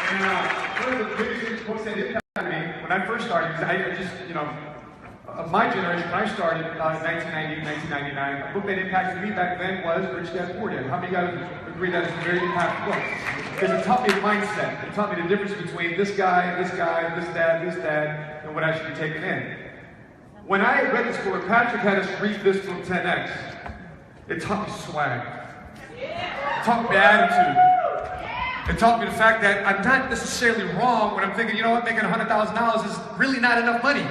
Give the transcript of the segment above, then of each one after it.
One of the biggest books that impacted me when I first started, because I just, of my generation, when I started in 1990, 1999, a book that impacted me back then was Rich Dad Poor Dad. How many guys agree that it's a very impactful book? Because it taught me the mindset. It taught me the difference between this guy, this dad, and what I should be taking in. When I read this book, Patrick had us read this book 10x. It taught me swag. It taught me attitude. It taught me the fact that I'm not necessarily wrong when I'm thinking, you know what, making $100,000 is really not enough money.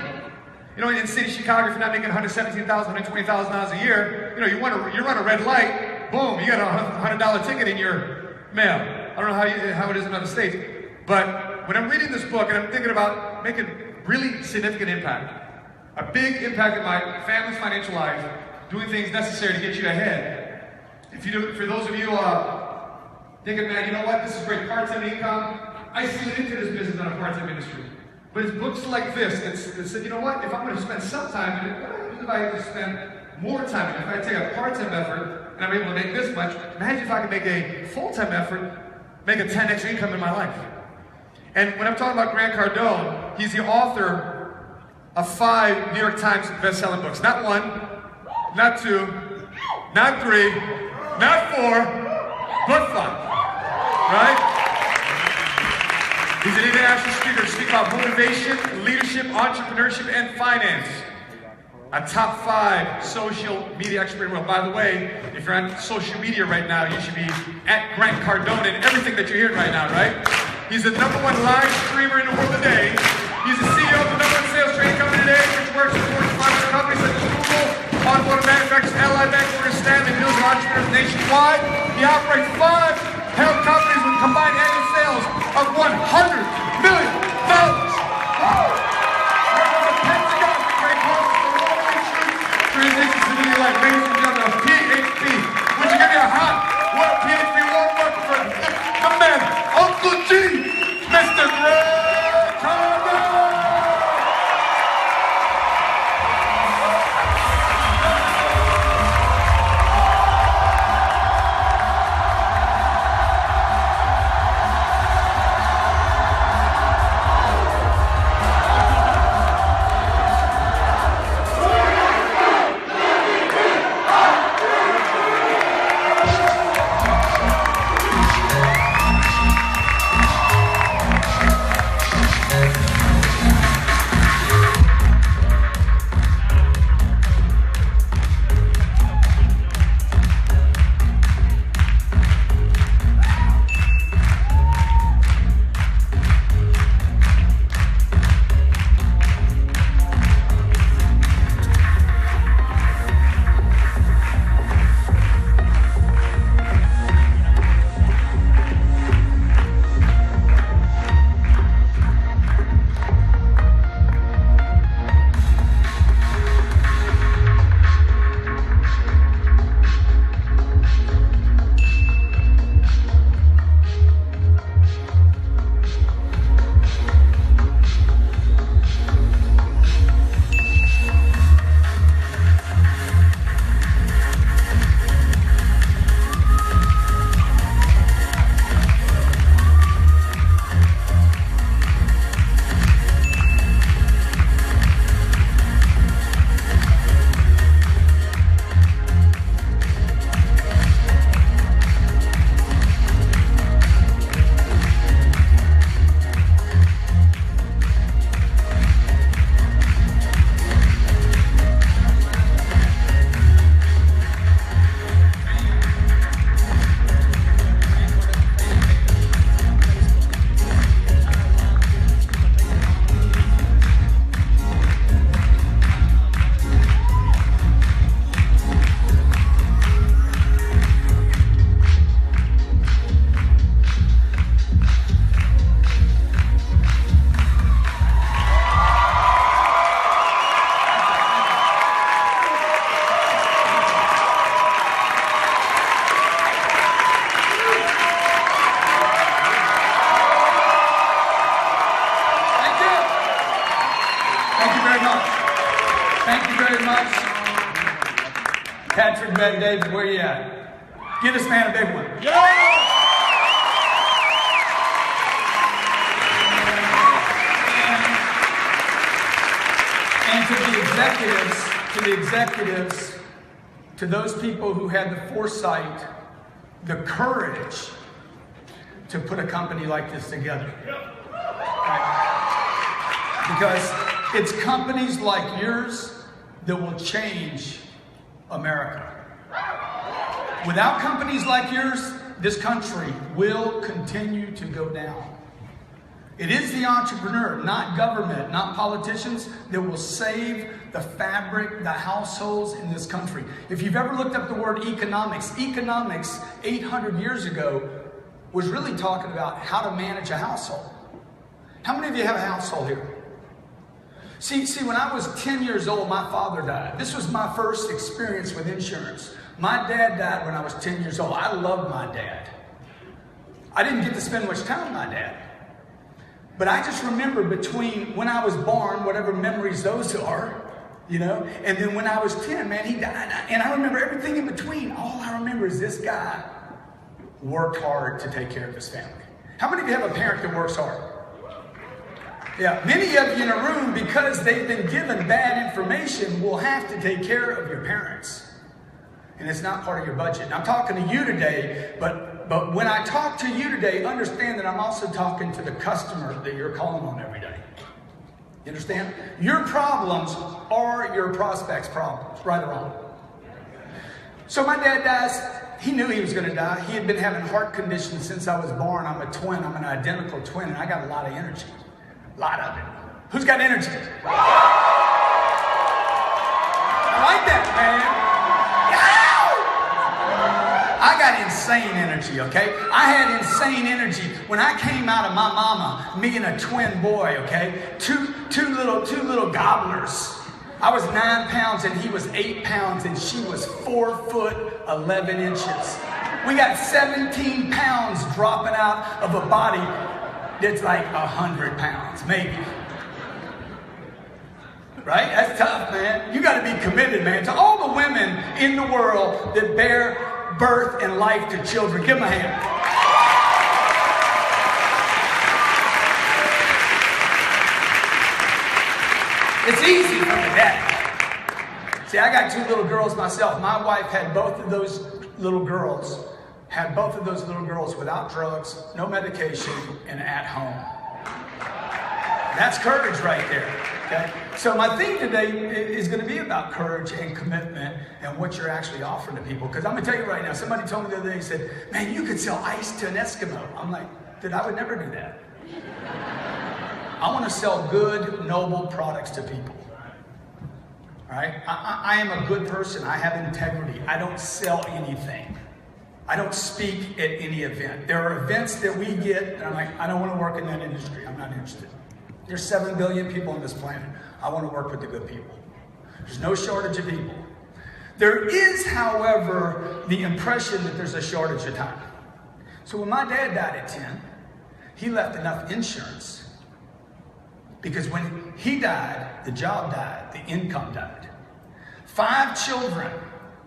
In the city of Chicago, if you're not making $117,000, $120,000 a year, you run a red light, boom, you got a $100 ticket in your mail. I don't know how it is in other states, but when I'm reading this book and I'm thinking about making really significant impact, a big impact in my family's financial life, doing things necessary to get you ahead. For those of you thinking, man, you know what, this is great part-time income, I slid into this business on a part-time industry. But it's books like this that said, you know what, if I'm going to spend some time in it, what happens if I spend more time in it? If I take a part-time effort and I'm able to make this much, imagine if I could make a full-time effort, make a 10x income in my life. And when I'm talking about Grant Cardone, he's the author of 5 New York Times best-selling books. Not 1, not 2, not 3, not 4, but 5. Right? He's an international speaker, speaking about motivation, leadership, entrepreneurship, and finance. A top 5 social media expert in the world. By the way, if you're on social media right now, you should be at Grant Cardone and everything that you're hearing right now, right? He's the #1 live streamer in the world today. He's the CEO of the #1 sales training company today, which works with Fortune 500 companies such as Google, automotive manufacturers, Ally Bank, Morgan Stanley, millions of entrepreneurs nationwide. He operates 5 health companies with combined annual sales of $100 million. Transition to the life, ladies and gentlemen, of PHP. Would you give me a hot, PHP warm welcome for the man, Uncle G, Mr. Grant Cardone. Patrick, Ben, David, where you at? Give this man a big one. Yeah! executives, to those people who had the foresight, the courage to put a company like this together. Right? Because it's companies like yours that will change America. Without companies like yours, this country will continue to go down. It is the entrepreneur, not government, not politicians, that will save the fabric, the households in this country. If you've ever looked up the word economics 800 years ago was really talking about how to manage a household. How many of you have a household here? See, when I was 10 years old, my father died. This was my first experience with insurance. My dad died when I was 10 years old. I loved my dad. I didn't get to spend much time with my dad. But I just remember between when I was born, whatever memories those are, you know, and then when I was 10, man, he died. And I remember everything in between. All I remember is this guy worked hard to take care of his family. How many of you have a parent that works hard? Yeah, many of you in a room, because they've been given bad information, will have to take care of your parents. And it's not part of your budget. And I'm talking to you today, but when I talk to you today, understand that I'm also talking to the customer that you're calling on every day. You understand? Your problems are your prospects' problems, right or wrong. So my dad dies. He knew he was going to die. He had been having heart conditions since I was born. I'm a twin. I'm an identical twin, and I got a lot of energy. A lot of it. Who's got energy? I like that, man. I got insane energy, okay? I had insane energy. When I came out of my mama, me and a twin boy, okay? Two little gobblers. I was 9 pounds and he was 8 pounds and she was 4 foot 11 inches. We got 17 pounds dropping out of a body that's like 100 pounds, maybe. Right? That's tough, man. You got to be committed, man. To all the women in the world that bear birth and life to children, give them a hand. It's easy for the daddy. See, I got 2 little girls myself. My wife had both of those little girls without drugs, no medication, and at home. That's courage right there. Okay? So my theme today is going to be about courage and commitment and what you're actually offering to people. Because I'm going to tell you right now, somebody told me the other day, he said, man, you could sell ice to an Eskimo. I'm like, dude, I would never do that. I want to sell good, noble products to people. All right? I am a good person. I have integrity. I don't sell anything. I don't speak at any event. There are events that we get, and I'm like, I don't want to work in that industry. I'm not interested. There's 7 billion people on this planet. I want to work with the good people. There's no shortage of people. There is, however, the impression that there's a shortage of time. So when my dad died at 10, he left enough insurance because when he died, the job died, the income died. 5 children.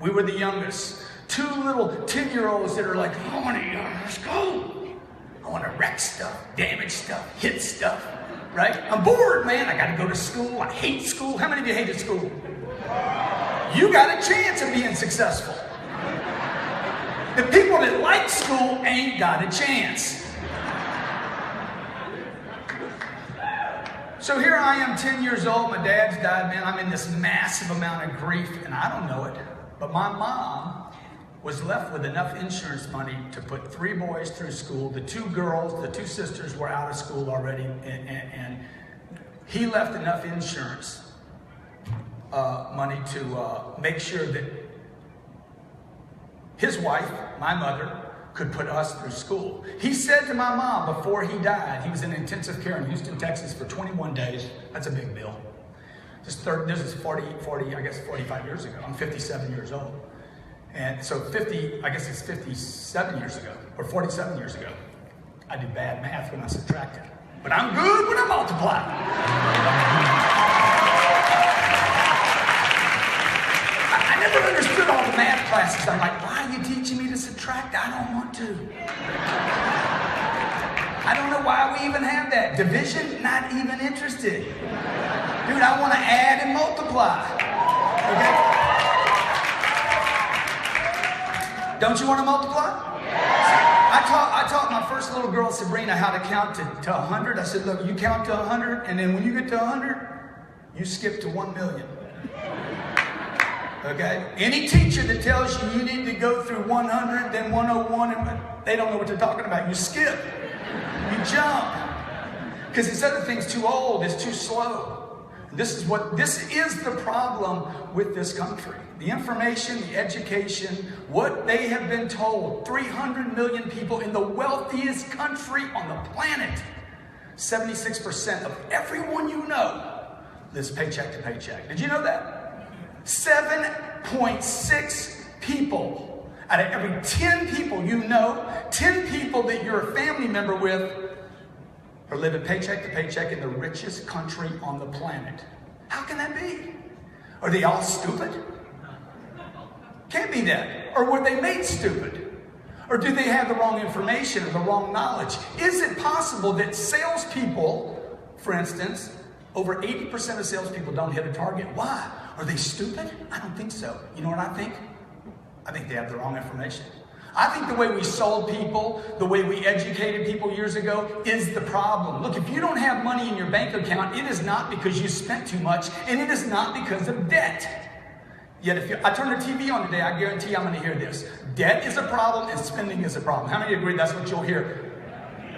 We were the youngest. 2 little 10-year-olds that are like, I want to go. I want to wreck stuff, damage stuff, hit stuff. Right? I'm bored, man. I got to go to school. I hate school. How many of you hated school? You got a chance of being successful. The people that like school ain't got a chance. So here I am, 10 years old. My dad's died, man. I'm in this massive amount of grief, and I don't know it. But my mom was left with enough insurance money to put 3 boys through school. The 2 girls, the 2 sisters were out of school already, and he left enough insurance money to make sure that his wife, my mother, could put us through school. He said to my mom before he died, he was in intensive care in Houston, Texas for 21 days. That's a big bill. This is 45 years ago. I'm 57 years old. And so 57 years ago, or 47 years ago. I do bad math when I subtract it. But I'm good when I multiply. I never understood all the math classes. I'm like, why are you teaching me to subtract? I don't want to. I don't know why we even have that. Division, not even interested. Dude, I want to add and multiply. Okay? Don't you want to multiply? I taught my first little girl, Sabrina, how to count to 100. I said, look, you count to 100, and then when you get to 100, you skip to 1 million. Okay? Any teacher that tells you you need to go through 100, then 101, and they don't know what they're talking about. You skip. You jump. Because this other thing's too old, it's too slow. This is the problem with this country. The information, the education, what they have been told. 300 million people in the wealthiest country on the planet. 76% of everyone you know lives paycheck to paycheck. Did you know that? 7.6 people out of every 10 people you know, 10 people that you're a family member with, are living paycheck to paycheck in the richest country on the planet. How can that be? Are they all stupid? Can't be that. Or were they made stupid? Or do they have the wrong information or the wrong knowledge? Is it possible that salespeople, for instance, over 80% of salespeople don't hit a target? Why? Are they stupid? I don't think so. You know what I think? I think they have the wrong information. I think the way we sold people, the way we educated people years ago is the problem. Look, if you don't have money in your bank account, it is not because you spent too much, and it is not because of debt. Yet if I turn the TV on today, I guarantee I'm going to hear this. Debt is a problem and spending is a problem. How many agree that's what you'll hear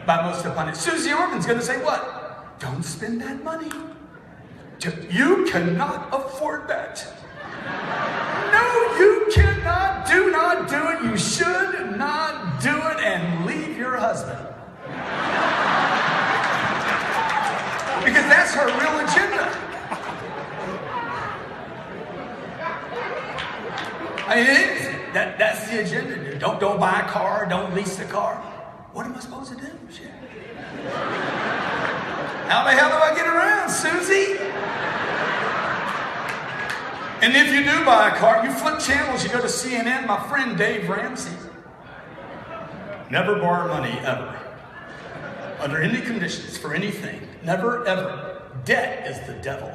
by most of the pundits? Susie Orman's going to say what? Don't spend that money. You cannot afford that. No, you cannot. Do not do it. You should not do it, and leave your husband. Because that's her real agenda. I mean, that's the agenda, dude. Don't buy a car. Don't lease a car. What am I supposed to do? Shit. How the hell do I get around, Susie? And if you do buy a car, you flip channels, you go to CNN, my friend Dave Ramsey. Never borrow money, ever. Under any conditions, for anything. Never, ever. Debt is the devil.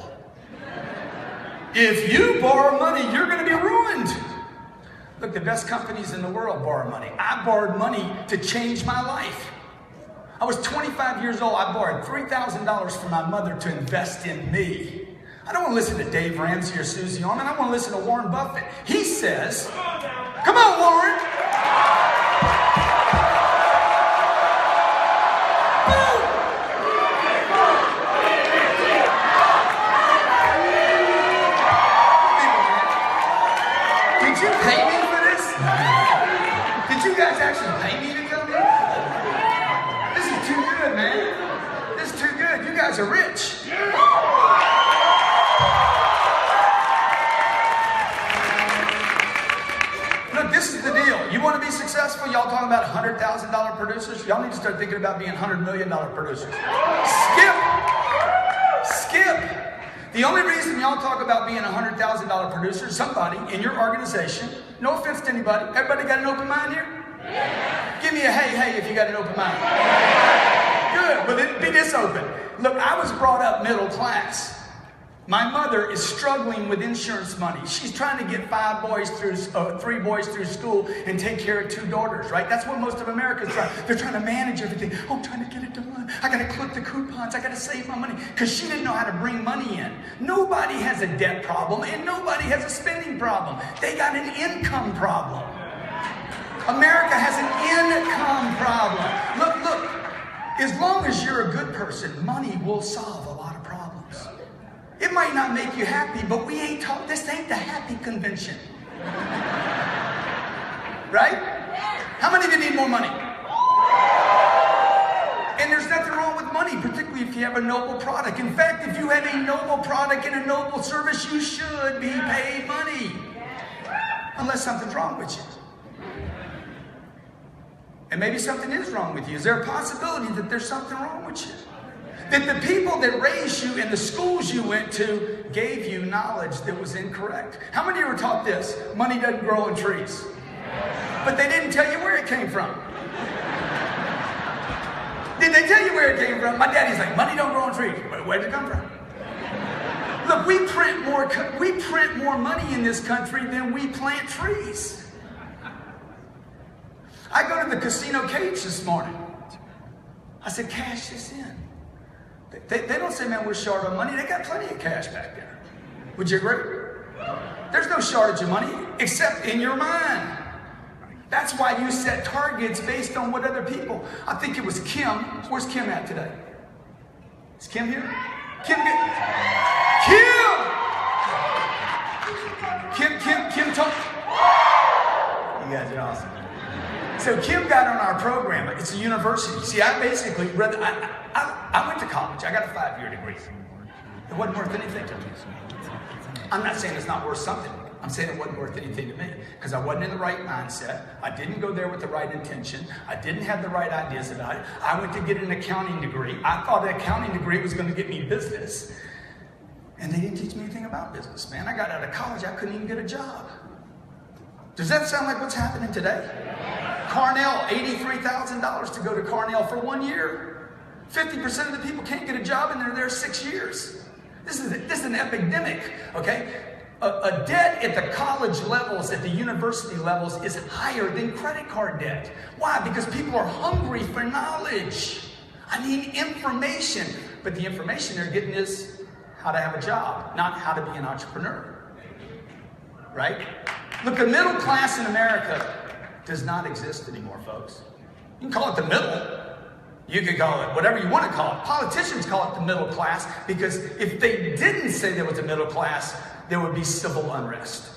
If you borrow money, you're going to be ruined. Look, the best companies in the world borrow money. I borrowed money to change my life. I was 25 years old. I borrowed $3,000 from my mother to invest in me. I don't want to listen to Dave Ramsey or Susie Orman. I want to listen to Warren Buffett. He says, come on, Warren. Did you pay me for this? Did you guys actually pay me to come here? This is too good, man. This is too good. You guys are rich. This is the deal. You want to be successful? Y'all talking about $100,000 producers? Y'all need to start thinking about being $100 million producers. Skip. The only reason y'all talk about being a $100,000 producer, somebody in your organization, no offense to anybody, everybody got an open mind here? Yeah. Give me a hey if you got an open mind. Good, but then be this open. Look, I was brought up middle class. My mother is struggling with insurance money. She's trying to get 3 boys through school and take care of 2 daughters, right? That's what most of America's trying. They're trying to manage everything. Oh, I'm trying to get it done. I got to clip the coupons. I got to save my money. Because she didn't know how to bring money in. Nobody has a debt problem and nobody has a spending problem. They got an income problem. America has an income problem. Look. As long as you're a good person, money will solve a lot of problems. It might not make you happy, but we ain't talking. This ain't the happy convention. Right? How many of you need more money? And there's nothing wrong with money, particularly if you have a noble product. In fact, if you have a noble product and a noble service, you should be paid money. Unless something's wrong with you. And maybe something is wrong with you. Is there a possibility that there's something wrong with you? That the people that raised you and the schools you went to gave you knowledge that was incorrect. How many of you were taught this? Money doesn't grow on trees. But they didn't tell you where it came from. Did they tell you where it came from? My daddy's like, money don't grow on trees. Where'd it come from? Look, we print more money in this country than we plant trees. I go to the casino cage this morning. I said, cash this in. They don't say, man, we're short on money. They got plenty of cash back there. Would you agree? There's no shortage of money except in your mind. That's why you set targets based on what other people. I think it was Kim. Where's Kim at today? Is Kim here? Kim told. You guys are awesome. So Kim got on our program. It's a university. See, I basically read. I went to college. I got a 5-year degree. It wasn't worth anything to me. I'm not saying it's not worth something. I'm saying it wasn't worth anything to me because I wasn't in the right mindset. I didn't go there with the right intention. I didn't have the right ideas about it. I went to get an accounting degree. I thought an accounting degree was going to get me business. And they didn't teach me anything about business, man. I got out of college. I couldn't even get a job. Does that sound like what's happening today? Cornell, $83,000 to go to Cornell for 1 year. 50% of the people can't get a job and they're there 6 years. This is an epidemic, okay? A debt at the college levels, at the university levels, is higher than credit card debt. Why? Because people are hungry for knowledge. I need information. But the information they're getting is how to have a job, not how to be an entrepreneur. Right? Look, the middle class in America does not exist anymore, folks. You can call it the middle. You can call it whatever you want to call it. Politicians call it the middle class because if they didn't say there was a middle class, there would be civil unrest.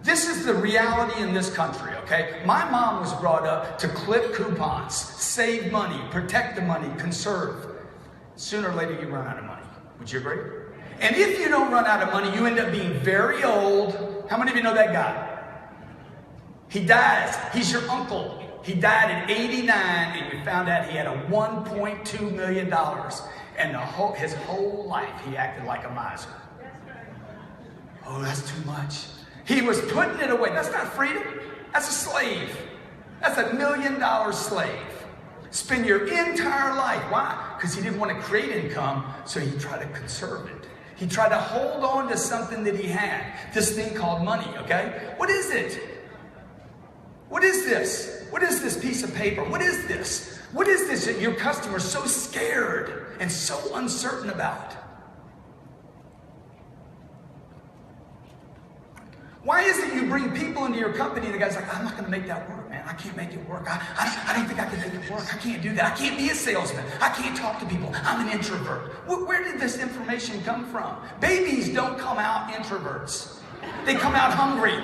This is the reality in this country, okay? My mom was brought up to clip coupons, save money, protect the money, conserve. Sooner or later, you run out of money. Would you agree? And if you don't run out of money, you end up being very old. How many of you know that guy? He dies. He's your uncle. He died at 89, and you found out he had a $1.2 million. And his whole life, he acted like a miser. Oh, that's too much. He was putting it away. That's not freedom. That's a slave. That's $1 million slave. Spend your entire life. Why? Because he didn't want to create income, so he tried to conserve it. He tried to hold on to something that he had. This thing called money, okay? What is it? What is this? What is this piece of paper? What is this? What is this that your customer's so scared and so uncertain about? Why is it you bring people into your company and the guy's like, I'm not going to make that work, man. I can't make it work. I don't think I can make it work. I can't do that. I can't be a salesman. I can't talk to people. I'm an introvert. Where did this information come from? Babies don't come out introverts. They come out hungry.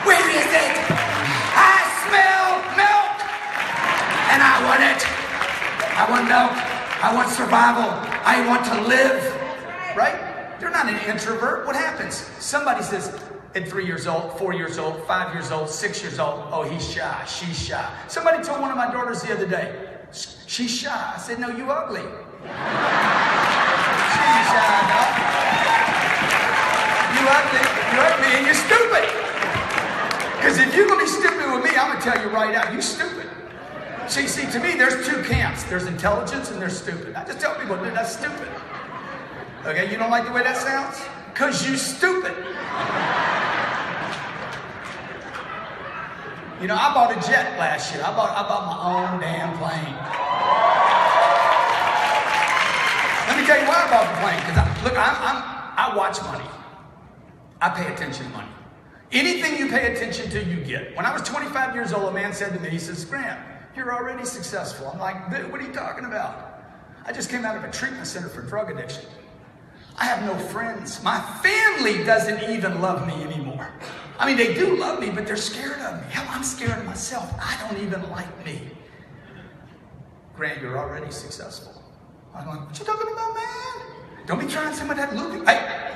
Where is it? I smell milk. And I want it. I want milk. I want survival. I want to live. Right? They're not an introvert. What happens? Somebody says, at 3 years old, 4 years old, 5 years old, 6 years old, oh, he's shy, she's shy. Somebody told one of my daughters the other day, she's shy. I said, no, you ugly. She's shy, dog. You ugly, and you're stupid. Because if you're going to be stupid with me, I'm going to tell you right out, you stupid. See, to me, there's two camps. There's intelligence and there's stupid. I just tell people, that's stupid. Okay, you don't like the way that sounds? Because you stupid. You know, I bought a jet last year. I bought my own damn plane. Let me tell you why I bought the plane. Because I watch money. I pay attention to money. Anything you pay attention to, you get. When I was 25 years old, a man said to me, he says, Grant, you're already successful. I'm like, what are you talking about? I just came out of a treatment center for drug addiction. I have no friends. My family doesn't even love me anymore. I mean, they do love me, but they're scared of me. Hell, I'm scared of myself. I don't even like me. Grant, you're already successful. I'm like, what you talking about, man? Don't be trying some of that looping. Hey.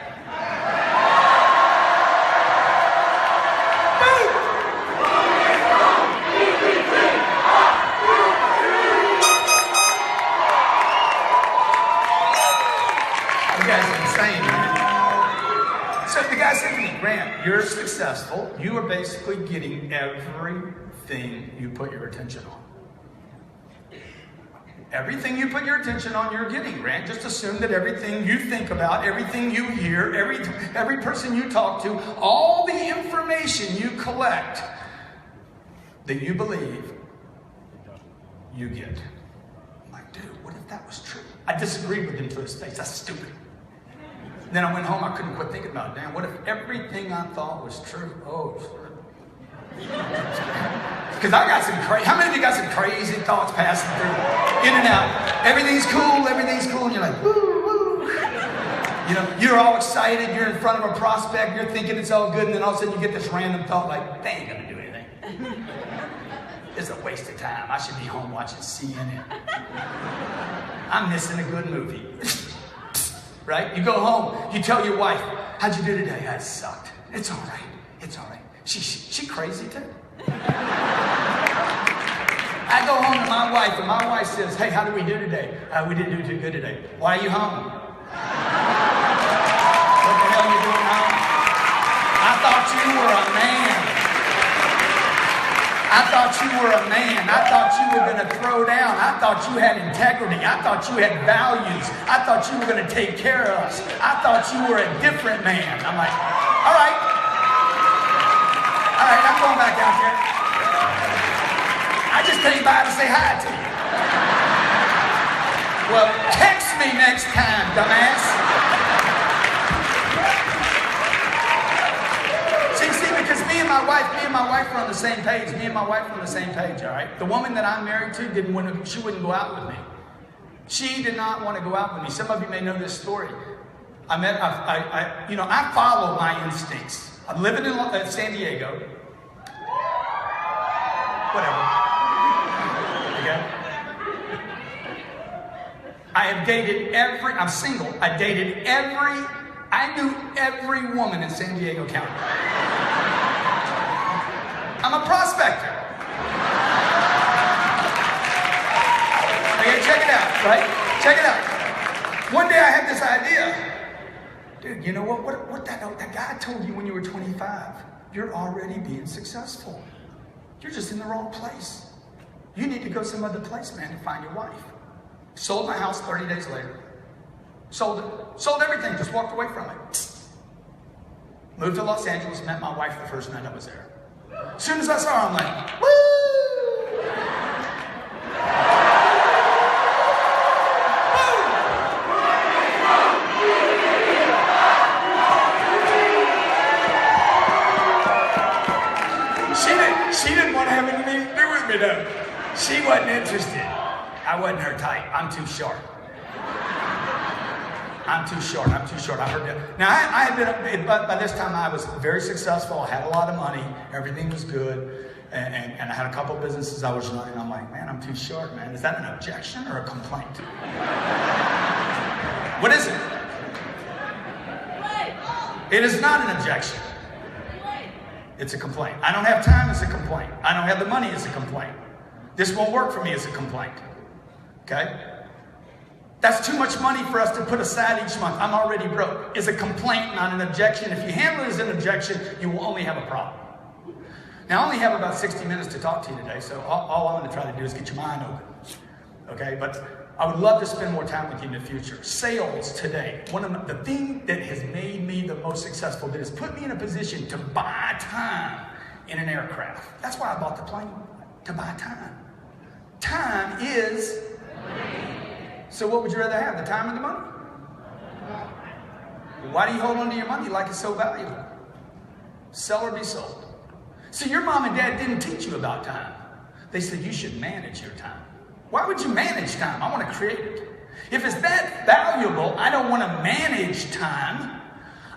You guys are insane, man. So the guy said to me, Grant, you're successful, you are basically getting everything you put your attention on. Everything you put your attention on, you're getting, Grant. Just assume that everything you think about, everything you hear, every person you talk to, all the information you collect that you believe, you get. I'm like, dude, what if that was true? I disagreed with him to his face. That's stupid. Then I went home, I couldn't quit thinking about it. Damn, what if everything I thought was true? Oh, because I got some crazy, how many of you got some crazy thoughts passing through, in and out? Everything's cool, and you're like, woo, woo. You know, you're all excited, you're in front of a prospect, you're thinking it's all good, and then all of a sudden you get this random thought like, they ain't gonna do anything. It's a waste of time. I should be home watching CNN. I'm missing a good movie. Right? You go home, you tell your wife, how'd you do today? That sucked. It's all right. It's all right. She crazy too. I go home to my wife, and my wife says, hey, how did we do today? We didn't do too good today. Why are you home? What the hell are you doing home? I thought you were a man. I thought you were a man. I thought you were going to throw down. I thought you had integrity. I thought you had values. I thought you were going to take care of us. I thought you were a different man. I'm like, all right. All right, I'm going back out there. I just came by to say hi to you. Well, text me next time, dumbass. See, because me and my wife were on the same page. All right. The woman that I'm married to she wouldn't go out with me. She did not want to go out with me. Some of you may know this story. I follow my instincts. I'm living in San Diego. Whatever. Okay. I have dated I'm single. I knew every woman in San Diego County. I'm a prospector. Okay, check it out, right? Check it out. One day I had this idea. Dude, you know what that guy told you when you were 25? You're already being successful. You're just in the wrong place. You need to go some other place, man, to find your wife. Sold my house 30 days later. Sold it. Sold everything. Just walked away from it. Moved to Los Angeles. Met my wife the first night I was there. As soon as I saw her, I'm like, woo! She didn't want to have anything to do with me, though. She wasn't interested. I wasn't her type. I'm too short. I heard that. Now, I had been, by this time, I was very successful. I had a lot of money. Everything was good. And I had a couple businesses I was running. I'm like, man, I'm too short, man. Is that an objection or a complaint? What is it? It is not an objection. It's a complaint. I don't have time, it's a complaint. I don't have the money, it's a complaint. This won't work for me, it's a complaint. Okay? That's too much money for us to put aside each month. I'm already broke. It's a complaint, not an objection. If you handle it as an objection, you will only have a problem. Now, I only have about 60 minutes to talk to you today, so all I'm going to try to do is get your mind open. Okay? But I would love to spend more time with you in the future. Sales today, the thing that has made me the most successful, that has put me in a position to buy time in an aircraft. That's why I bought the plane, to buy time. Time is money. So what would you rather have, the time or the money? Why do you hold on to your money like it's so valuable? Sell or be sold. See, your mom and dad didn't teach you about time. They said you should manage your time. Why would you manage time? I want to create it. If it's that valuable, I don't want to manage time.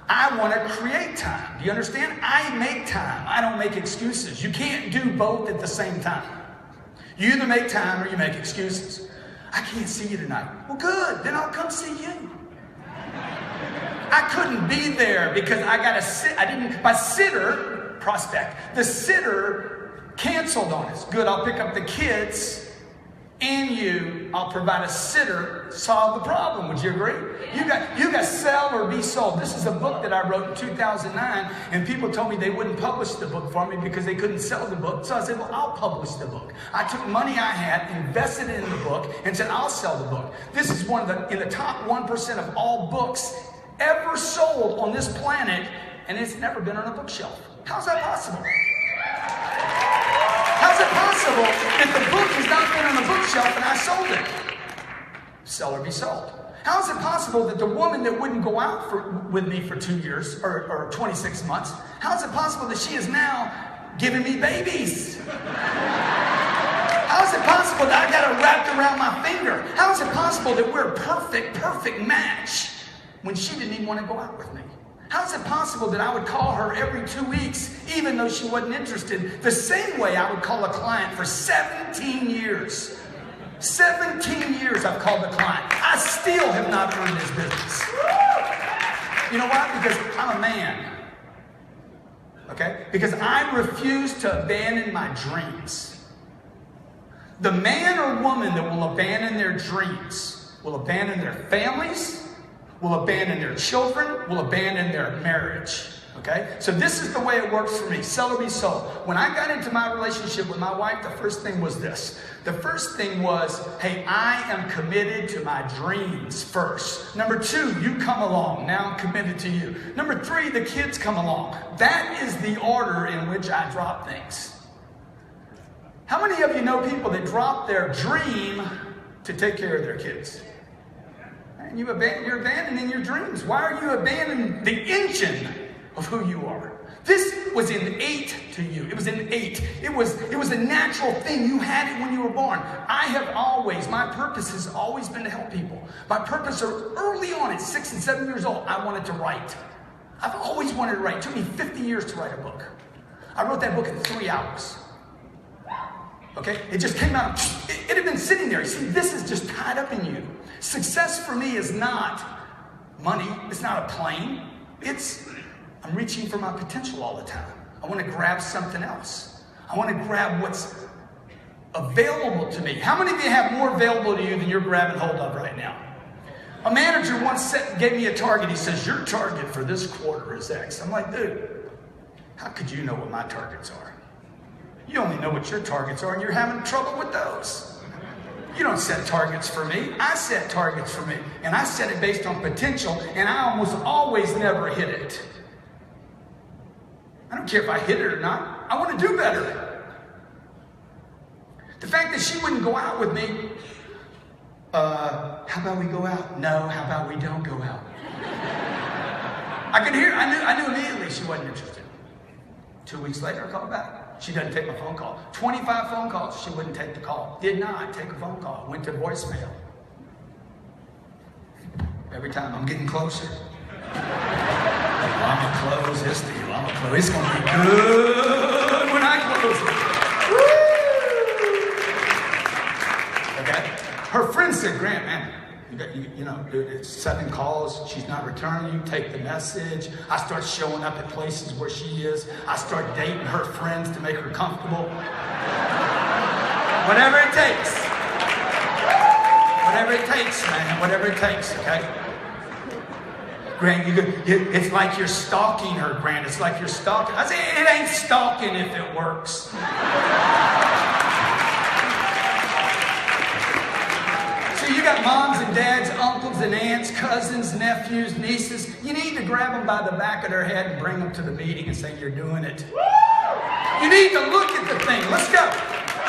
I want to create time. Do you understand? I make time. I don't make excuses. You can't do both at the same time. You either make time or you make excuses. I can't see you tonight. Well, good. Then I'll come see you. I couldn't be there because I got to sit. My sitter, prospect, the sitter canceled on us. Good, I'll pick up the kids and you, I'll provide a sitter, solve the problem. Would you agree? You got Sell or Be Sold. This is a book that I wrote in 2009, and people told me they wouldn't publish the book for me because they couldn't sell the book. So I said, well, I'll publish the book. I took money I had, invested it in the book, and said, I'll sell the book. This is in the top 1% of all books ever sold on this planet, and it's never been on a bookshelf. How's that possible? How's it possible if the book has not been on a bookshelf and I sold it? Sell or Be Sold. How is it possible that the woman that wouldn't go out with me for 2 years or 26 months, how is it possible that she is now giving me babies? How is it possible that I got it wrapped around my finger? How is it possible that we're a perfect match when she didn't even want to go out with me? How is it possible that I would call her every 2 weeks, even though she wasn't interested, the same way I would call a client for 17 years? 17 years I've called the client. I still have not earned his business. You know why? Because I'm a man. Okay? Because I refuse to abandon my dreams. The man or woman that will abandon their dreams will abandon their families, will abandon their children, will abandon their marriage. Okay? So this is the way it works for me. Sell or Be Sold. When I got into my relationship with my wife, the first thing was this. The first thing was, hey, I am committed to my dreams first. Number 2, you come along. Now I'm committed to you. Number 3, the kids come along. That is the order in which I drop things. How many of you know people that drop their dream to take care of their kids? And you're abandoning your dreams. Why are you abandoning the engine of who you are? This was innate to you. It was innate. It was a natural thing. You had it when you were born. My purpose has always been to help people. My purpose early on at 6 and 7 years old, I wanted to write. I've always wanted to write. It took me 50 years to write a book. I wrote that book in 3 hours. Okay? It just came out. It had been sitting there. You see, this is just tied up in you. Success for me is not money. It's not a plane. I'm reaching for my potential all the time. I want to grab something else. I want to grab what's available to me. How many of you have more available to you than you're grabbing hold of right now? A manager once gave me a target. He says, your target for this quarter is X. I'm like, dude, how could you know what my targets are? You only know what your targets are, and you're having trouble with those. You don't set targets for me. I set targets for me. And I set it based on potential, and I almost always never hit it. I don't care if I hit it or not. I want to do better. The fact that she wouldn't go out with me, how about we go out? No, how about we don't go out? I knew immediately she wasn't interested. 2 weeks later, I called back. She doesn't take my phone call. 25 phone calls, she wouldn't take the call. Did not take a phone call. Went to voicemail. Every time, I'm getting closer. I'm gonna close this deal. It's gonna be good when I close it. Woo! Okay? Her friend said, Grant, man, dude, it's 7 calls. She's not returning. You take the message. I start showing up at places where she is. I start dating her friends to make her comfortable. Whatever it takes. Whatever it takes, man. Whatever it takes, okay? Grant, it's like you're stalking her, Grant. It's like you're stalking. I say, it ain't stalking if it works. So you got moms and dads, uncles and aunts, cousins, nephews, nieces. You need to grab them by the back of their head and bring them to the meeting and say, you're doing it. You need to look at the thing. Let's go.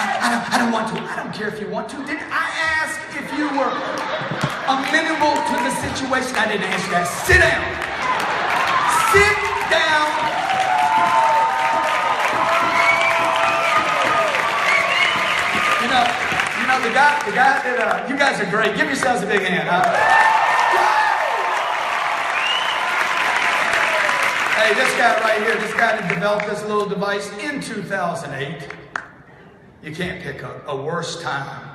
I don't want to. I don't care if you want to. Did I ask if you were amenable to the situation? I didn't ask you that. Sit down. Sit down. The guy that, you guys are great. Give yourselves a big hand. Hey, this guy right here, this guy that developed this little device in 2008. You can't pick a worse time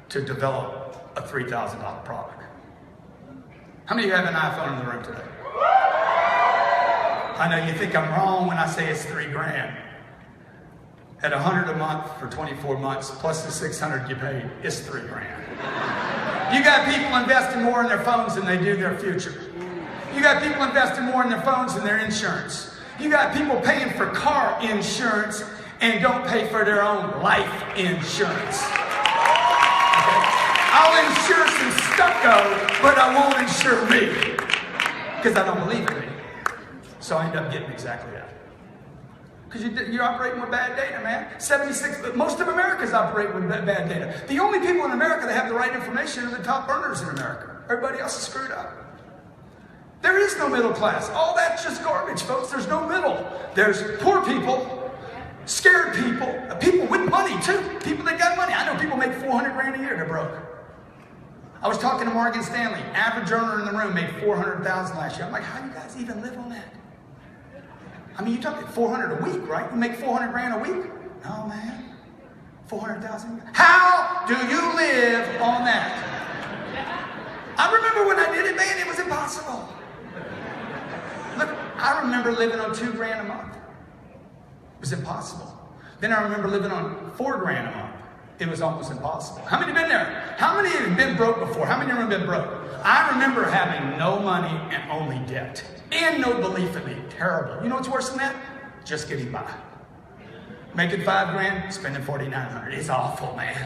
to develop a $3,000 product. How many of you have an iPhone in the room today? I know you think I'm wrong when I say it's $3 grand. at $100 a month for 24 months, plus the $600 you paid, it's $3 grand. You got people investing more in their phones than they do their future. You got people investing more in their phones than their insurance. You got people paying for car insurance and don't pay for their own life insurance. Okay? I'll insure some stucco, but I won't insure me. Because I don't believe in me. So I end up getting exactly that. Because you're operating with bad data, man. 76, most of America's operate with bad data. The only people in America that have the right information are the top earners in America. Everybody else is screwed up. There is no middle class. All that's just garbage, folks. There's no middle. There's poor people, scared people, people with money too. People that got money. I know people make 400 grand a year, they're broke. I was talking to Morgan Stanley. Average earner in the room made 400,000 last year. I'm like, how do you guys even live on that? I mean, you're talking 400 a week, right? You make 400 grand a week? No, man. 400,000. How do you live on that? I remember when I did it, man, it was impossible. Look, I remember living on $2 grand a month. It was impossible. Then I remember living on $4 grand a month. It was almost impossible. How many have been there? How many have been broke before? How many of them have been broke? I remember having no money and only debt. And no belief in me. Terrible. You know what's worse than that? Just getting by. Making $5 grand, spending $4,900. It's awful, man.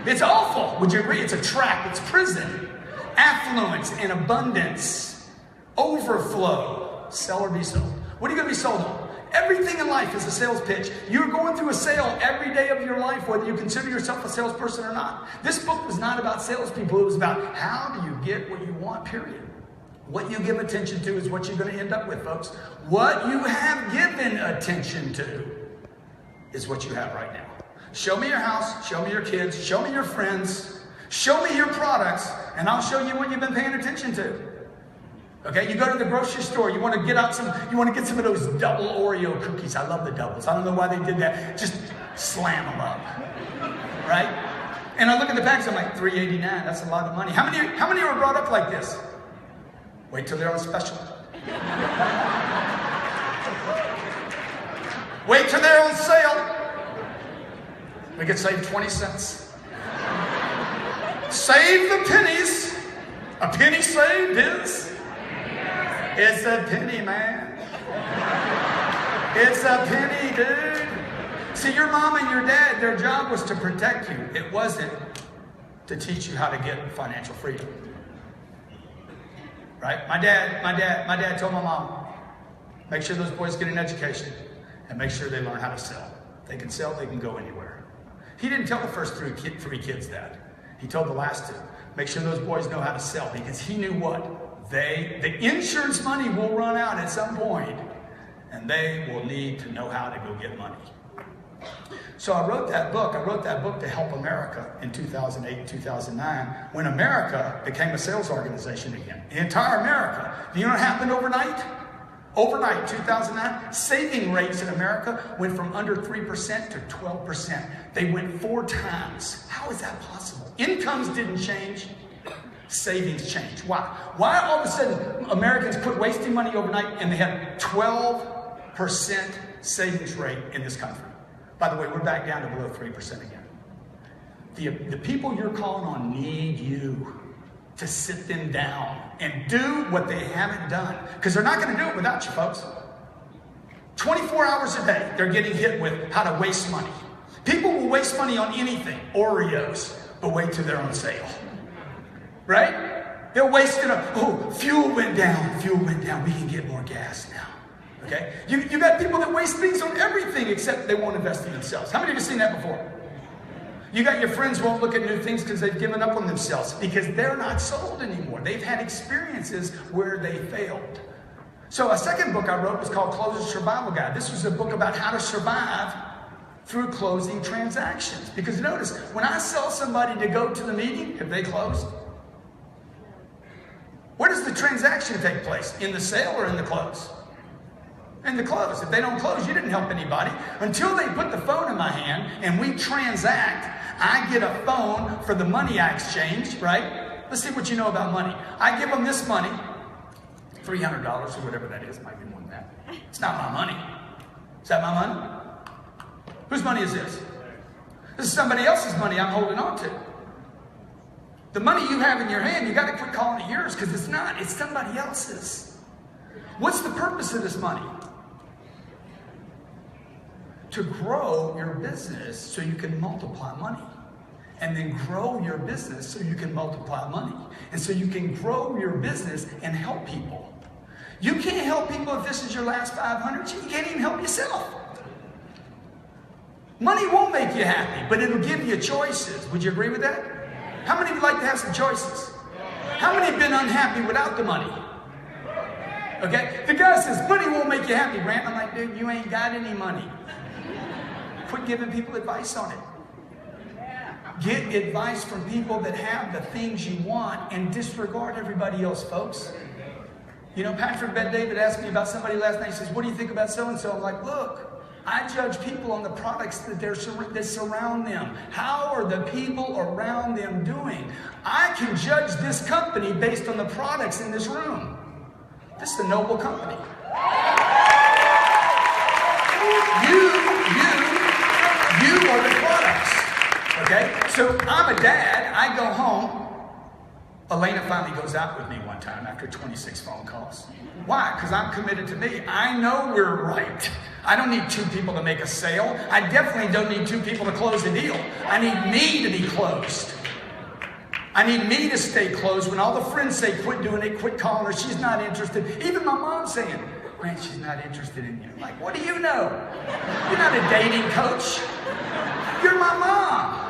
It's awful. Would you agree? It's a trap. It's prison. Affluence and abundance. Overflow. Sell or be sold. What are you going to be sold on? Everything in life is a sales pitch. You're going through a sale every day of your life, whether you consider yourself a salesperson or not. This book was not about salespeople. It was about how do you get what you want, period. What you give attention to is what you're going to end up with, folks. What you have given attention to is what you have right now. Show me your house. Show me your kids. Show me your friends. Show me your products, and I'll show you what you've been paying attention to. Okay, you go to the grocery store, you want to get some of those double Oreo cookies. I love the doubles. I don't know why they did that. Just slam them up. Right? And I look at the package, I'm like, $3.89, that's a lot of money. How many were brought up like this? Wait till they're on special. Wait till they're on sale. We could save 20 cents. Save the pennies. A penny saved is... It's a penny, man. It's a penny, dude. See, your mom and your dad, their job was to protect you. It wasn't to teach you how to get financial freedom. Right? My dad told my mom, make sure those boys get an education and make sure they learn how to sell. They can sell, they can go anywhere. He didn't tell the first three kids that. He told the last two, make sure those boys know how to sell, because he knew what? The insurance money will run out at some point, and they will need to know how to go get money. So I wrote that book. I wrote that book to help America in 2008 and 2009, when America became a sales organization again. The entire America. Do you know what happened overnight? Overnight, 2009, saving rates in America went from under 3% to 12%. They went 4 times. How is that possible? Incomes didn't change. Savings changed. Why? Why all of a sudden Americans quit wasting money overnight and they have 12% savings rate in this country? By the way, we're back down to below 3% again. The people you're calling on need you to sit them down and do what they haven't done. Because they're not going to do it without you, folks. 24 hours a day, they're getting hit with how to waste money. People will waste money on anything, Oreos, but wait till they're on sale. Right? They're wasting fuel went down, we can get more gas now. Okay? You got people that waste things on everything except they won't invest in themselves. How many of you have seen that before? You got your friends won't look at new things because they've given up on themselves, because they're not sold anymore. They've had experiences where they failed. So a second book I wrote was called Closer's Survival Guide. This was a book about how to survive through closing transactions. Because notice, when I sell somebody to go to the meeting, have they closed? Where does the transaction take place? In the sale or in the close? In the close. If they don't close, you didn't help anybody. Until they put the phone in my hand and we transact, I get a phone for the money I exchanged, right? Let's see what you know about money. I give them this money, $300 or whatever that is. It might be more than that. It's not my money. Is that my money? Whose money is this? This is somebody else's money I'm holding on to. The money you have in your hand, you got to quit calling it yours because it's not. It's somebody else's. What's the purpose of this money? To grow your business so you can multiply money. And then grow your business so you can multiply money. And so you can grow your business and help people. You can't help people if this is your last 500. You can't even help yourself. Money won't make you happy, but it'll give you choices. Would you agree with that? How many would like to have some choices? How many have been unhappy without the money? Okay? The guy says, money won't make you happy, Grant. I'm like, dude, you ain't got any money. Quit giving people advice on it. Get advice from people that have the things you want and disregard everybody else, folks. You know, Patrick Bet-David asked me about somebody last night. He says, what do you think about so-and-so? I'm like, look, I judge people on the products that surround them. How are the people around them doing? I can judge this company based on the products in this room. This is a noble company. You are the products. Okay? So I'm a dad. I go home. Elena finally goes out with me one time after 26 phone calls. Why? Because I'm committed to me. I know we're right. I don't need two people to make a sale. I definitely don't need two people to close a deal. I need me to be closed. I need me to stay closed when all the friends say, quit doing it, quit calling her, she's not interested. Even my mom saying, Grant, she's not interested in you. I'm like, what do you know? You're not a dating coach. You're my mom.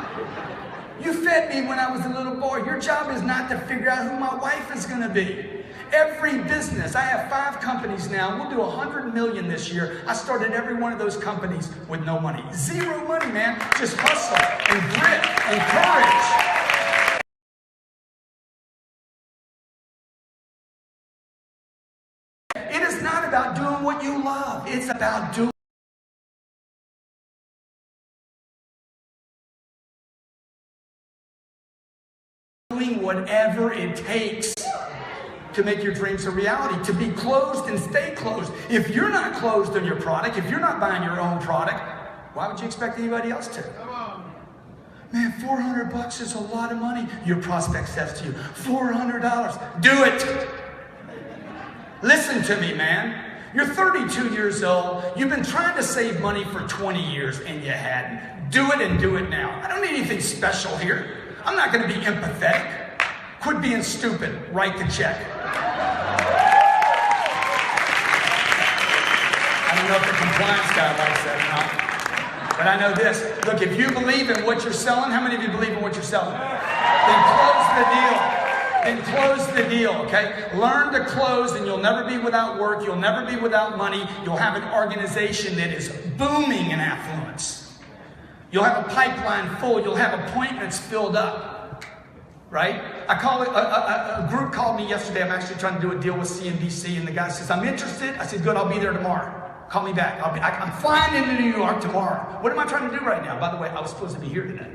You fed me when I was a little boy. Your job is not to figure out who my wife is going to be. Every business, I have 5 companies now. We'll do 100 million this year. I started every one of those companies with no money. Zero money, man. Just hustle and grit and courage. It is not about doing what you love. It's about doing whatever it takes to make your dreams a reality, to be closed and stay closed. If you're not closed on your product, if you're not buying your own product, why would you expect anybody else to? Man, $400 is a lot of money. Your prospect says to you, $400, do it. Listen to me, man. You're 32 years old. You've been trying to save money for 20 years and you hadn't. Do it and do it now. I don't need anything special here. I'm not going to be empathetic. Quit being stupid. Write the check. I don't know if the compliance guy likes that or not. But I know this. Look, if you believe in what you're selling, how many of you believe in what you're selling? Then close the deal. Then close the deal, okay? Learn to close and you'll never be without work. You'll never be without money. You'll have an organization that is booming in affluence. You'll have a pipeline full. You'll have appointments filled up, right? A group called me yesterday. I'm actually trying to do a deal with CNBC, and the guy says, I'm interested. I said, good, I'll be there tomorrow. Call me back. I'm flying into New York tomorrow. What am I trying to do right now? By the way, I was supposed to be here today.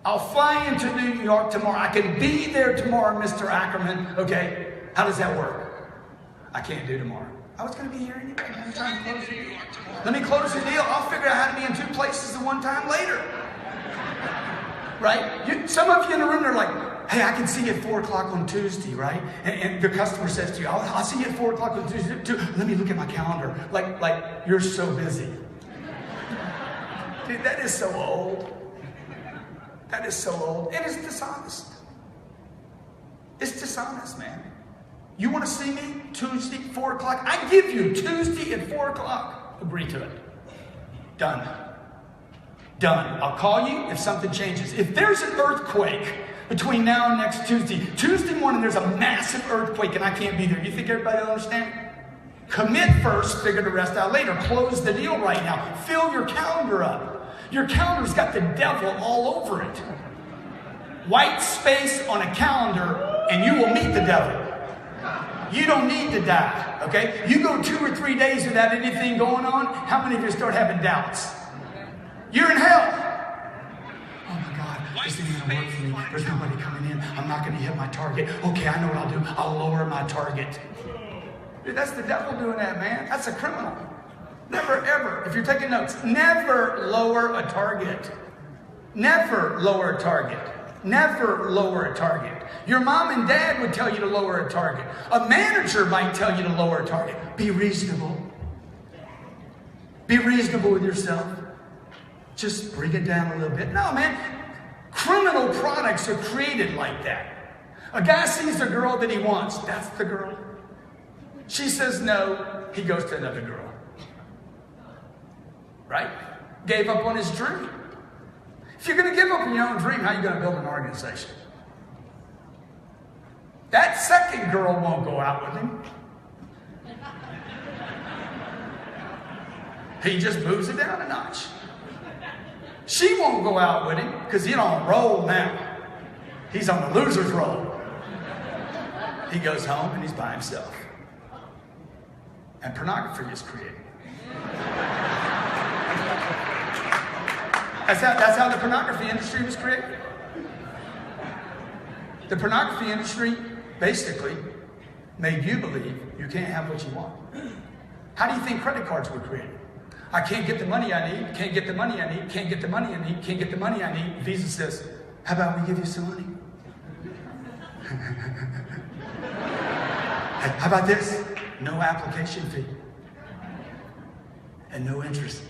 I'll fly into New York tomorrow. I can be there tomorrow, Mr. Ackerman. Okay, how does that work? I can't do tomorrow. I was going to be here anyway. I'm trying to close the deal. Let me close the deal. I'll figure out how to be in 2 places at one time later. Right? Some of you in the room are like, hey, I can see you at 4 o'clock on Tuesday, right? And the customer says to you, I'll see you at 4 o'clock on Tuesday. Let me look at my calendar. Like you're so busy. Dude, that is so old. That is so old. And it's dishonest. It's dishonest, man. You want to see me Tuesday, 4 o'clock? I give you Tuesday at 4 o'clock. Agree to it. Done. Done. I'll call you if something changes. If there's an earthquake between now and next Tuesday morning there's a massive earthquake and I can't be there, you think everybody will understand? Commit first, figure the rest out later. Close the deal right now. Fill your calendar up. Your calendar's got the devil all over it. White space on a calendar and you will meet the devil. You don't need to die, okay? You go 2 or 3 days without anything going on, how many of you start having doubts? You're in hell. Oh my God, this isn't going to work for me. There's nobody coming in. I'm not going to hit my target. Okay, I know what I'll do. I'll lower my target. Dude, that's the devil doing that, man. That's a criminal. Never, ever. If you're taking notes, never lower a target. Never lower a target. Never lower a target. Your mom and dad would tell you to lower a target. A manager might tell you to lower a target. Be reasonable. Be reasonable with yourself. Just bring it down a little bit. No, man. Criminal products are created like that. A guy sees a girl that he wants. That's the girl. She says no. He goes to another girl. Right? Gave up on his dream. If you're going to give up on your own dream, how are you going to build an organization? That second girl won't go out with him. He just moves it down a notch. She won't go out with him because he's on a roll now. He's on the loser's roll. He goes home and he's by himself. And pornography is created. That's how the pornography industry was created. The pornography industry basically made you believe you can't have what you want. How do you think credit cards were created? I can't get the money I need, can't get the money I need, can't get the money I need, can't get the money I need. Visa says, how about we give you some money? How about this? No application fee. And no interest.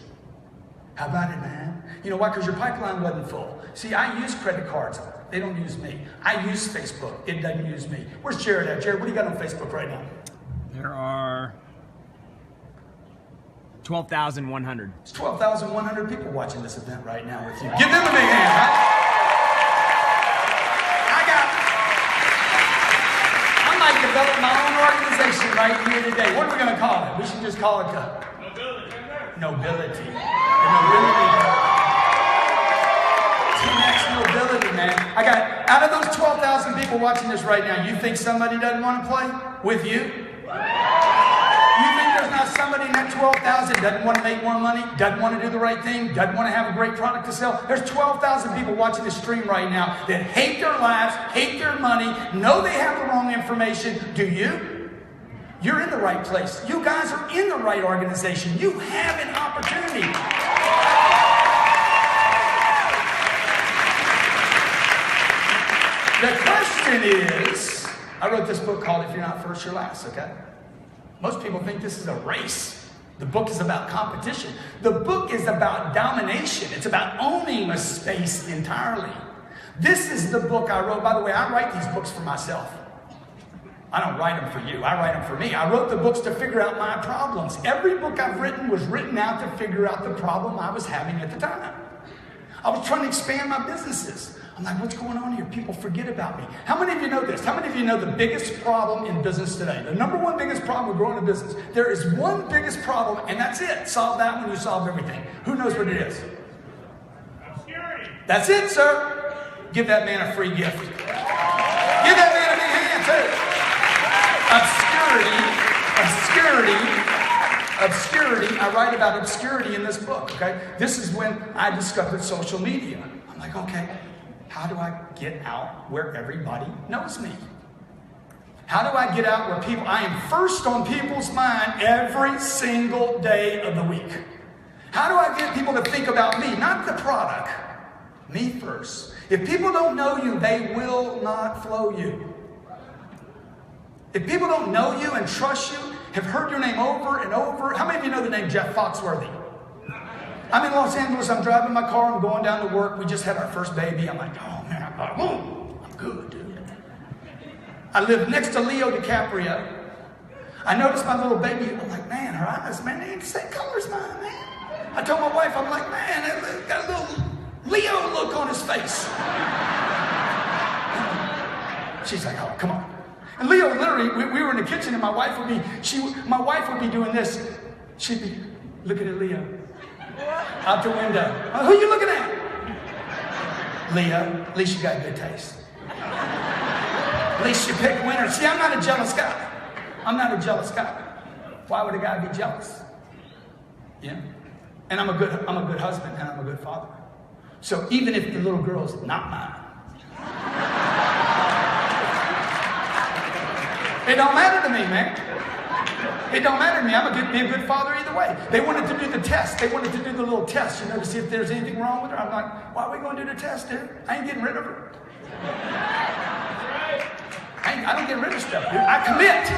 How about it, man? You know why? Because your pipeline wasn't full. See, I use credit cards. They don't use me. I use Facebook. It doesn't use me. Where's Jared at? Jared, what do you got on Facebook right now? There are 12,100. It's 12,100 people watching this event right now with you. Give them a big hand, right? I might develop my own organization right here today. What are we going to call it? We should just call it nobility. The nobility. 10x nobility, man. I got, out of those 12,000 people watching this right now, you think somebody doesn't want to play with you? You think there's not somebody in that 12,000 doesn't want to make more money, doesn't want to do the right thing, doesn't want to have a great product to sell? There's 12,000 people watching this stream right now that hate their lives, hate their money, know they have the wrong information. Do you? You're in the right place. You guys are in the right organization. You have an opportunity. The question is, I wrote this book called If You're Not First, You're Last, okay? Most people think this is a race. The book is about competition. The book is about domination. It's about owning a space entirely. This is the book I wrote. By the way, I write these books for myself. I don't write them for you. I write them for me. I wrote the books to figure out my problems. Every book I've written was written out to figure out the problem I was having at the time. I was trying to expand my businesses. I'm like, what's going on here? People forget about me. How many of you know this? How many of you know the biggest problem in business today? The number one biggest problem with growing a business. There is one biggest problem, and that's it. Solve that when you solve everything. Who knows what it is? Obscurity. That's it, sir. Give that man a free gift. Give that man a big hand, too. Obscurity. I write about obscurity in this book, okay? This is when I discovered social media. I'm like, okay, how do I get out where everybody knows me? How do I get out where I am first on people's mind every single day of the week? How do I get people to think about me, not the product, me first? If people don't know you, they will not flow you. If people don't know you and trust you, have heard your name over and over. How many of you know the name Jeff Foxworthy? I'm in Los Angeles. I'm driving my car. I'm going down to work. We just had our first baby. I'm like, oh man, I'm good, dude. I live next to Leo DiCaprio. I noticed my little baby. I'm like, man, her eyes, man, they ain't the same color as mine, man. I told my wife, I'm like, man, that got a little Leo look on his face. She's like, oh, come on. And Leo, literally, we were in the kitchen, and my wife would be doing this. She'd be looking at Leo out the window. Who are you looking at? Leo. At least you got good taste. At least you pick winners. See, I'm not a jealous guy. Why would a guy be jealous? Yeah. And I'm a good husband, and I'm a good father. So even if the little girl's not mine, it don't matter to me, man. It don't matter to me. I'm going to be a good father either way. They wanted to do the test. They wanted to do the little test, to see if there's anything wrong with her. I'm like, why are we going to do the test, dude? I ain't getting rid of her. I don't get rid of stuff, dude. I commit.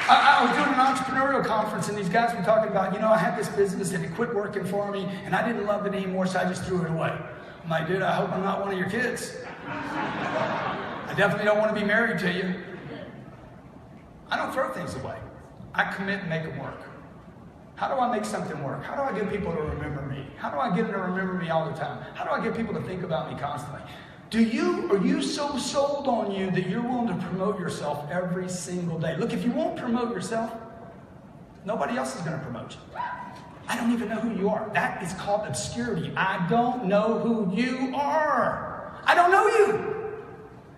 I was doing an entrepreneurial conference, and these guys were talking about, I had this business and it quit working for me, and I didn't love it anymore, so I just threw it away. I'm like, dude, I hope I'm not one of your kids. I definitely don't want to be married to you. I don't throw things away. I commit and make them work. How do I make something work? How do I get people to remember me? How do I get them to remember me all the time? How do I get people to think about me constantly? Are you so sold on you that you're willing to promote yourself every single day? Look, if you won't promote yourself, nobody else is going to promote you. I don't even know who you are. That is called obscurity. I don't know who you are. I don't know you.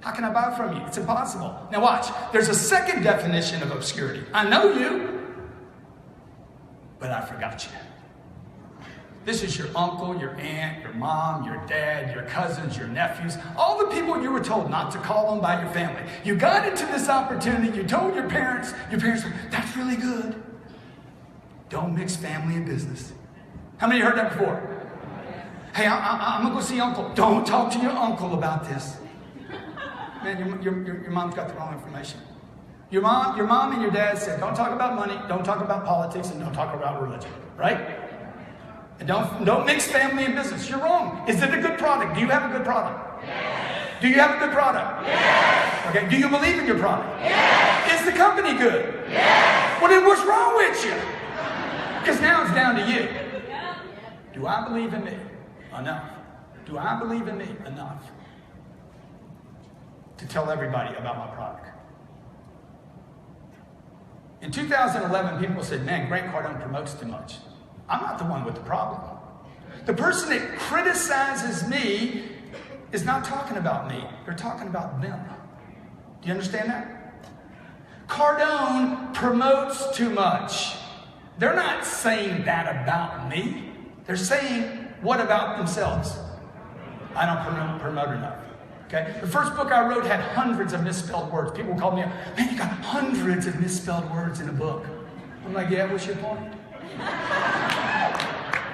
How can I buy from you? It's impossible. Now watch. There's a second definition of obscurity. I know you, but I forgot you. This is your uncle, your aunt, your mom, your dad, your cousins, your nephews, all the people you were told not to call them by your family. You got into this opportunity, you told your parents were, that's really good. Don't mix family and business. How many of you heard that before? Hey, I'm going to go see uncle. Don't talk to your uncle about this. Man, your mom's got the wrong information. Your mom and your dad said, don't talk about money, don't talk about politics, and don't talk about religion, right? And don't mix family and business. You're wrong. Is it a good product? Do you have a good product? Yes. Do you have a good product? Yes. Okay. Do you believe in your product? Yes. Is the company good? Yes. Well, then what's wrong with you? Because now it's down to you. Do I believe in me enough? Do I believe in me enough to tell everybody about my product? In 2011, people said, man, Grant Cardone promotes too much. I'm not the one with the problem. The person that criticizes me is not talking about me. They're talking about them. Do you understand that? Cardone promotes too much. They're not saying that about me. They're saying, what about themselves? I don't promote enough. Okay? The first book I wrote had hundreds of misspelled words. People called me up, man, you got hundreds of misspelled words in a book. I'm like, yeah, what's your point?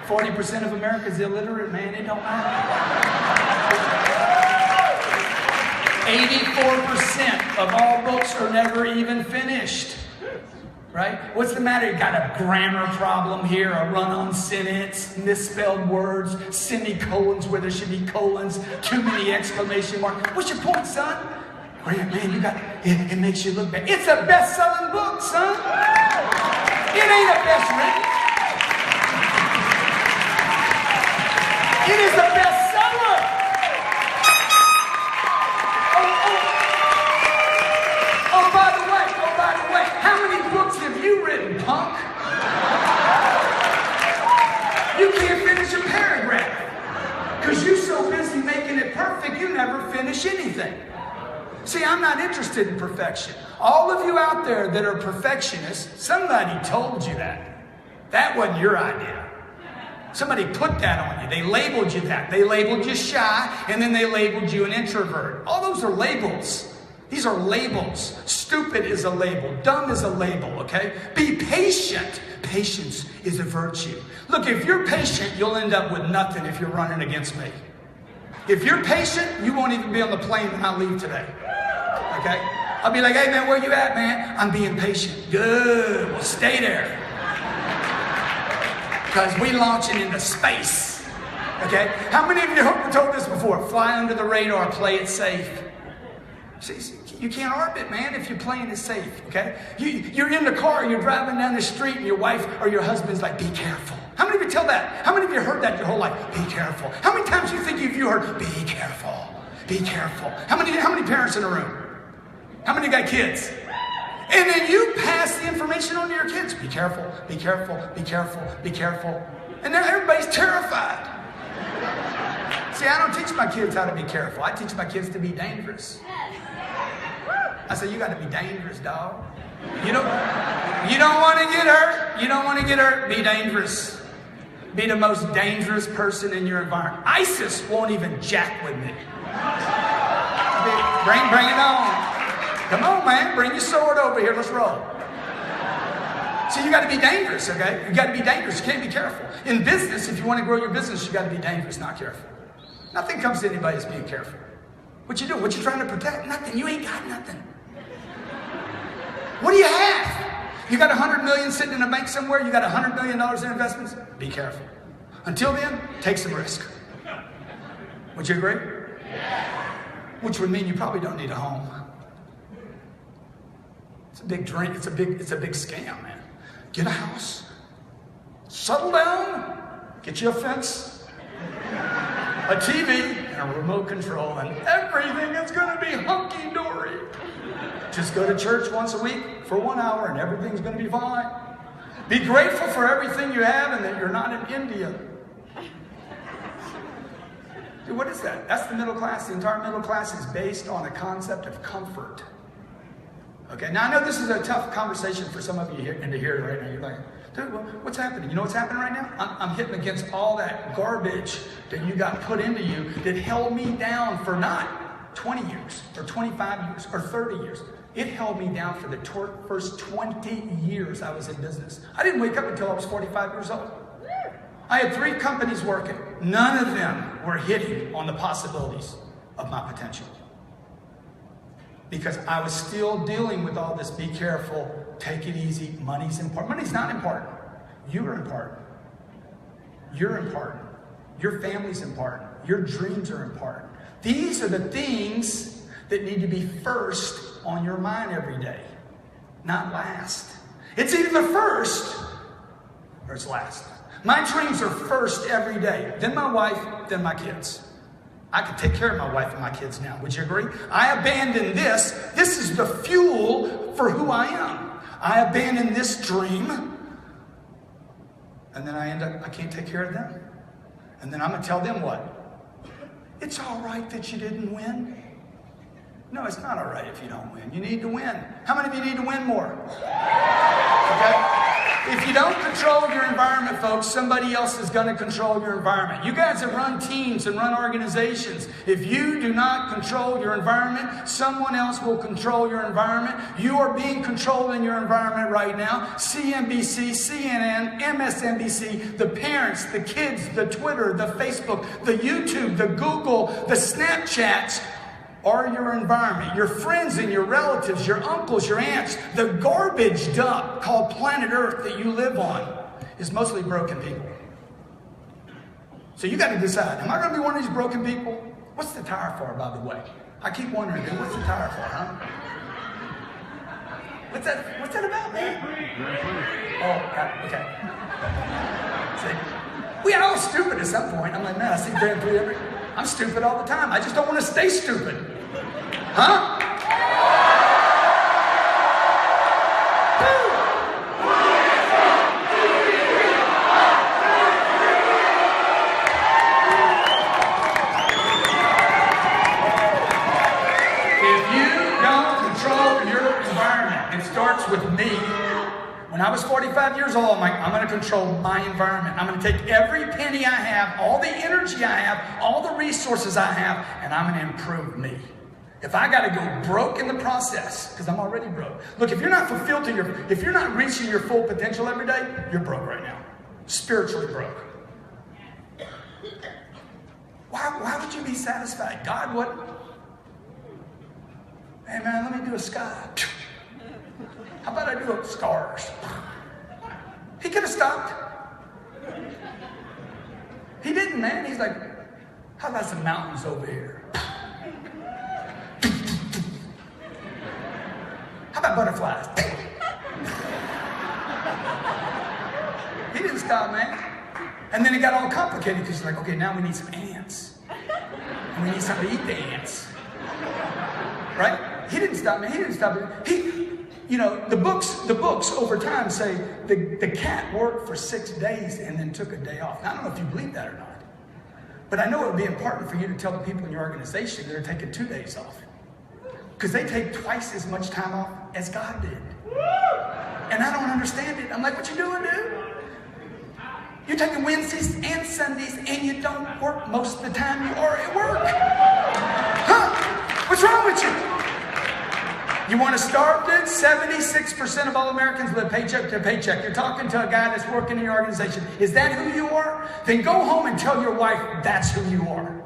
40% of America's illiterate, man, it don't matter. 84% of all books are never even finished. Right? What's the matter? You got a grammar problem here, a run-on sentence, misspelled words, semicolons where there should be colons, too many exclamation marks. What's your point, son? Grant, man, it makes you look bad. It's a best-selling book, son. It ain't a best written. It is a bestseller. Oh, by the way, how many books have you written, punk? You can't finish a paragraph because you're so busy making it perfect, you never finish anything. See, I'm not interested in perfection. All of you out there that are perfectionists, somebody told you that. That wasn't your idea. Somebody put that on you. They labeled you that. They labeled you shy, and then they labeled you an introvert. All those are labels. These are labels. Stupid is a label. Dumb is a label, okay? Be patient. Patience is a virtue. Look, if you're patient, you'll end up with nothing if you're running against me. If you're patient, you won't even be on the plane when I leave today. Okay? I'll be like, hey man, where you at, man? I'm being patient. Good. Well, stay there. Because we launching into space. Okay? How many of you have told this before? Fly under the radar, play it safe. See, you can't orbit, man, if you're playing it safe, okay? You're in the car, you're driving down the street, and your wife or your husband's like, be careful. How many of you tell that? How many of you heard that your whole life? Be careful. How many times do you think you heard, be careful, be careful? How many parents in the room? How many got kids? And then you pass the information on to your kids. Be careful, be careful, be careful, be careful. And now everybody's terrified. See, I don't teach my kids how to be careful. I teach my kids to be dangerous. I say, you got to be dangerous, dog. You don't want to get hurt. You don't want to get hurt. Be dangerous. Be the most dangerous person in your environment. ISIS won't even jack with me. Bring it on. Come on, man. Bring your sword over here. Let's roll. See, you got to be dangerous, okay? You got to be dangerous. You can't be careful. In business, if you want to grow your business, you got to be dangerous, not careful. Nothing comes to anybody as being careful. What you doing? What you trying to protect? Nothing. You ain't got nothing. What do you have? You got $100 million sitting in a bank somewhere. You got $100 million in investments. Be careful. Until then, take some risk. Would you agree? Which would mean you probably don't need a home. It's a big drink. It's a big scam, man. Get a house. Settle down. Get you a fence, a TV, and a remote control, and everything is going to be hunky-dory. Just go to church once a week for 1 hour, and everything's going to be fine. Be grateful for everything you have and that you're not in India. Dude, what is that? That's the middle class. The entire middle class is based on a concept of comfort. Okay, now I know this is a tough conversation for some of you here, and to hear right now. You're like, dude, what's happening? You know what's happening right now? I'm hitting against all that garbage that you got put into you that held me down for not 20 years or 25 years or 30 years. It held me down for the first 20 years I was in business. I didn't wake up until I was 45 years old. I had 3 companies working. None of them were hitting on the possibilities of my potential. Because I was still dealing with all this, be careful, take it easy, money's important. Money's not important. You're important. You're important. Your family's important. Your dreams are important. These are the things that need to be first on your mind every day, not last. It's either the first or it's last. My dreams are first every day, then my wife, then my kids. I can take care of my wife and my kids now. Would you agree? I abandoned this. This is the fuel for who I am. I abandoned this dream. And then I can't take care of them. And then I'm going to tell them what? It's all right that you didn't win. No, it's not all right if you don't win. You need to win. How many of you need to win more? Okay? If you don't control your environment, folks, somebody else is going to control your environment. You guys that run teams and run organizations, if you do not control your environment, someone else will control your environment. You are being controlled in your environment right now. CNBC, CNN, MSNBC, the parents, the kids, the Twitter, the Facebook, the YouTube, the Google, the Snapchats are your environment. Your friends and your relatives, your uncles, your aunts, the garbage dump called planet Earth that you live on is mostly broken people. So you got to decide, am I going to be one of these broken people? What's the tire for, by the way? I keep wondering, dude, what's the tire for, huh? What's that about, man? Oh, okay. See, we are all stupid at some point. I'm like, man, I see Grand Prix I'm stupid all the time. I just don't want to stay stupid. Huh? If you don't control your environment, it starts with me. When I was 45 years old, I'm like, I'm going to control my environment. I'm going to take every penny I have, all the energy I have, all the resources I have, and I'm going to improve me. If I got to go broke in the process, because I'm already broke. Look, if you're not fulfilled if you're not reaching your full potential every day, you're broke right now. Spiritually broke. Why would you be satisfied? God, what? Hey man, let me do a sky. How about I do up stars? He could have stopped. He didn't, man. He's like, how about some mountains over here? How about butterflies? He didn't stop, man. And then it got all complicated because he's like, okay, now we need some ants. And we need something to eat the ants. Right? He didn't stop, man. He didn't stop. You know, the books over time say the cat worked for 6 days and then took a day off. Now, I don't know if you believe that or not. But I know it would be important for you to tell the people in your organization that are taking 2 days off. Because they take twice as much time off as God did. And I don't understand it. I'm like, what you doing, dude? You're taking Wednesdays and Sundays and you don't work most of the time you are at work. Huh? What's wrong with you? You want to start, dude? 76% of all Americans live paycheck to paycheck. You're talking to a guy that's working in your organization. Is that who you are? Then go home and tell your wife that's who you are.